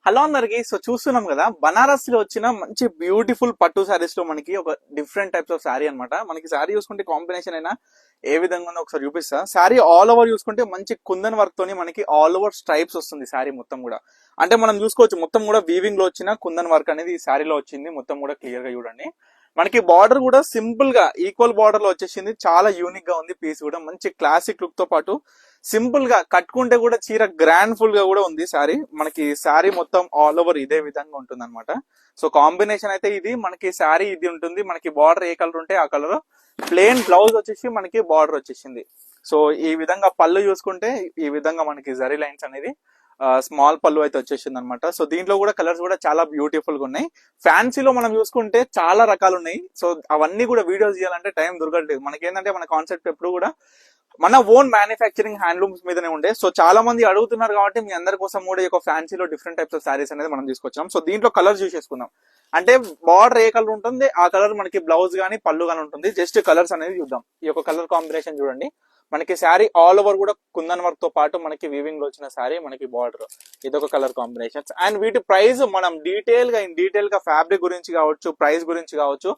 Hello అందరికి. So చూస్తున్నాం కదా, బనారస్ లో వచ్చిన మంచి బ్యూటిఫుల్ పట్టు శారీస్ లో మనకి ఒక డిఫరెంట్ టైప్స్ ఆఫ్ శారీ అనమాట. మనకి శారీ చూసుకుంటే కాంబినేషన్ అయినా ఏ విధంగా ఉందో ఒకసారి చూపిస్తా. శారీ ఆల్ ఓవర్ చూసుకుంటే మంచి కుందన్ వర్క్ తోని మనకి ఆల్ ఓవర్ స్ట్రైప్స్ వస్తుంది శారీ మొత్తం కూడా. అంటే మనం చూసుకోవచ్చు మొత్తం కూడా వీవింగ్ లో వచ్చిన కుందన్ వర్క్ అనేది ఈ శారీలో వచ్చింది. మొత్తం కూడా క్లియర్ గా చూడండి. మనకి బార్డర్ కూడా సింపుల్ గా ఈక్వల్ బార్డర్ లో వచ్చేసింది. చాలా యూనిక్ గా ఉంది పీస్ కూడా. మంచి క్లాసిక్ లుక్ తో పాటు సింపుల్ గా కట్టుకుంటే కూడా చీర గ్రాండ్ ఫుల్ గా కూడా ఉంది శారీ. మనకి శారీ మొత్తం ఆల్ ఓవర్ ఇదే విధంగా ఉంటుంది అనమాట. సో కాంబినేషన్ అయితే ఇది మనకి శారీ ఇది ఉంటుంది. మనకి బార్డర్ ఏ కలర్ ఉంటే ఆ కలర్. ప్లెయిన్ బ్లౌజ్ వచ్చేసి మనకి బార్డర్ వచ్చేసింది. సో ఈ విధంగా పళ్ళు చూసుకుంటే ఈ విధంగా మనకి జరీ లైన్స్ అనేది స్మాల్ పళ్ళు అయితే వచ్చేసింది అనమాట. సో దీంట్లో కూడా కలర్స్ కూడా చాలా బ్యూటిఫుల్ గా ఉన్నాయి. ఫ్యాన్సీలో మనం చూసుకుంటే చాలా రకాలు ఉన్నాయి. సో అవన్నీ కూడా వీడియోస్ చేయాలంటే టైం దొరకట్లేదు. మనకి ఏంటంటే మన కాన్సెప్ట్ ఎప్పుడు కూడా మన ఓన్ మ్యానుఫ్యాక్చరింగ్ హ్యాండ్లూమ్స్ మీదనే ఉండే. సో చాలా మంది అడుగుతున్నారు కాబట్టి మీ అందరి కోసం కూడా ఈ ఫ్యాన్సీలో డిఫరెంట్ టైప్స్ ఆఫ్ శారీస్ అనేది మనం తీసుకొచ్చాం. సో దీంట్లో కలర్స్ చూసేసుకుందాం. అంటే బార్డర్ ఏ కలర్ ఉంటుంది ఆ కలర్ మనకి బ్లౌజ్ గానీ పళ్ళు గానీ ఉంటుంది. జస్ట్ కలర్స్ అనేది చూద్దాం. ఈ కలర్ కాంబినేషన్ చూడండి. మనకి శారీ ఆల్ ఓవర్ కూడా కుందన్ వర్క్ తో పాటు మనకి వీవింగ్ లో వచ్చిన శారీ, మనకి బార్డర్, ఇదొక కలర్ కాంబినేషన్స్. అండ్ వీటి ప్రైస్ మనం డీటెయిల్ గా ఫ్యాబ్రిక్ గురించి కావచ్చు, ప్రైస్ గురించి కావచ్చు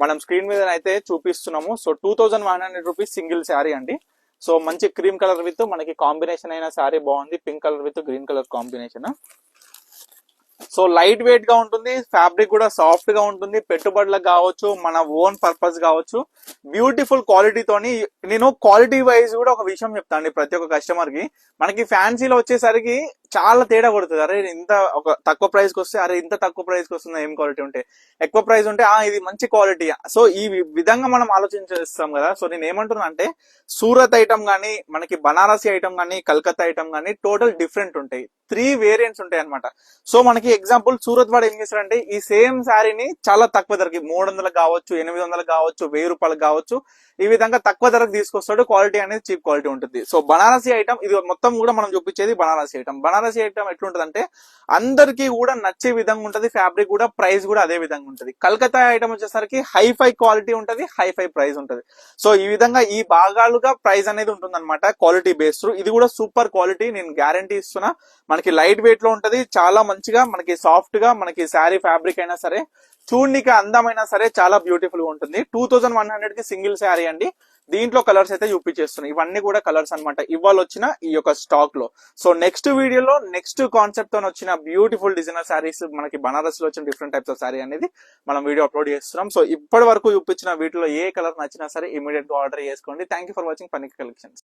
మనం స్క్రీన్ మీద అయితే చూపిస్తున్నాము. సో 2100 రూపీస్ సింగిల్ శారీ అండి. సో మంచి క్రీమ్ కలర్ విత్ మనకి కాంబినేషన్ అయిన శారీ బాగుంది. Pink colour with green colour combination. So light weight గా ఉంటుంది. ఫ్యాబ్రిక్ కూడా సాఫ్ట్ గా ఉంటుంది. పెట్టుబడులకు కావచ్చు, మన ఓన్ పర్పస్ కావచ్చు, బ్యూటిఫుల్ క్వాలిటీతోని. నేను క్వాలిటీ వైజ్ కూడా ఒక విషయం చెప్తాను ప్రతి ఒక్క కస్టమర్ కి. మనకి ఫ్యాన్సీలో వచ్చేసరికి చాలా తేడా కొడుతుంది. అరే ఇంత ఒక తక్కువ ప్రైస్ కి వస్తే, అరే ఇంత తక్కువ ప్రైస్ కి వస్తుంది ఏం క్వాలిటీ ఉంటే, ఎక్కువ ప్రైస్ ఉంటే ఇది మంచి క్వాలిటీ. సో ఈ విధంగా మనం ఆలోచించేస్తాం కదా. సో నేను ఏమంటున్నా అంటే సూరత్ ఐటమ్ గానీ, మనకి బనారసి ఐటమ్ గానీ, కలకత్తా ఐటమ్ గానీ టోటల్ డిఫరెంట్ ఉంటాయి. 3 వేరియంట్స్ ఉంటాయి అనమాట. సో మనకి ఎగ్జాంపుల్ సూరత్ వాడు ఏం చేస్తారంటే ఈ సేమ్ శారీని చాలా తక్కువ ధరకి 300 కావచ్చు, 800 కావచ్చు, 1000 రూపాయలకు కావచ్చు, ఈ విధంగా తక్కువ ధరకు తీసుకొస్తాడు. క్వాలిటీ అనేది చీప్ క్వాలిటీ ఉంటుంది. సో బనారసి ఐటమ్ ఇది మొత్తం కూడా మనం చూపించేది బనారసి ఐటమ్. బనారసి ఐటమ్ ఎట్లుంటది అంటే అందరికీ కూడా నచ్చే విధంగా ఉంటది. ఫ్యాబ్రిక్ కూడా ప్రైస్ కూడా అదే విధంగా ఉంటది. కలకత్తా ఐటమ్ వచ్చేసరికి హైఫై క్వాలిటీ ఉంటది, హైఫై ప్రైస్ ఉంటది. సో ఈ విధంగా ఈ భాగాలుగా ప్రైస్ అనేది ఉంటుంది అనమాట. క్వాలిటీ బేస్డ్ ఇది కూడా సూపర్ క్వాలిటీ, నేను గ్యారంటీ ఇస్తున్నా. మనకి లైట్ వెయిట్ లో ఉంటది, చాలా మంచిగా మనకి సాఫ్ట్ గా, మనకి శారీ ఫ్యాబ్రిక్ అయినా సరే చూడనికి అందమైనా సరే చాలా బ్యూటిఫుల్ గా ఉంటుంది. 2100 కి సింగిల్ శారీ అండి. దీంట్లో కలర్స్ అయితే చూపించేస్తున్నాయి. ఇవన్నీ కూడా కలర్స్ అనమాట ఇవాళ వచ్చిన ఈ స్టాక్ లో. సో నెక్స్ట్ వీడియోలో నెక్స్ట్ కాన్సెప్ట్ తో వచ్చిన బ్యూటిఫుల్ డిజైనర్ శారీస్, మనకి బనారస్ లో వచ్చిన డిఫరెంట్ టైప్స్ ఆఫ్ శారీ అనేది మనం వీడియో అప్లోడ్ చేస్తున్నాం. సో ఇప్పటి వరకు చూపించిన వీటిలో ఏ కలర్ నచ్చినా సరే ఇమీడియట్ గా ఆర్డర్ చేసుకోండి. థ్యాంక్ యూ ఫర్ వాచింగ్ పనికి కలెక్షన్స్.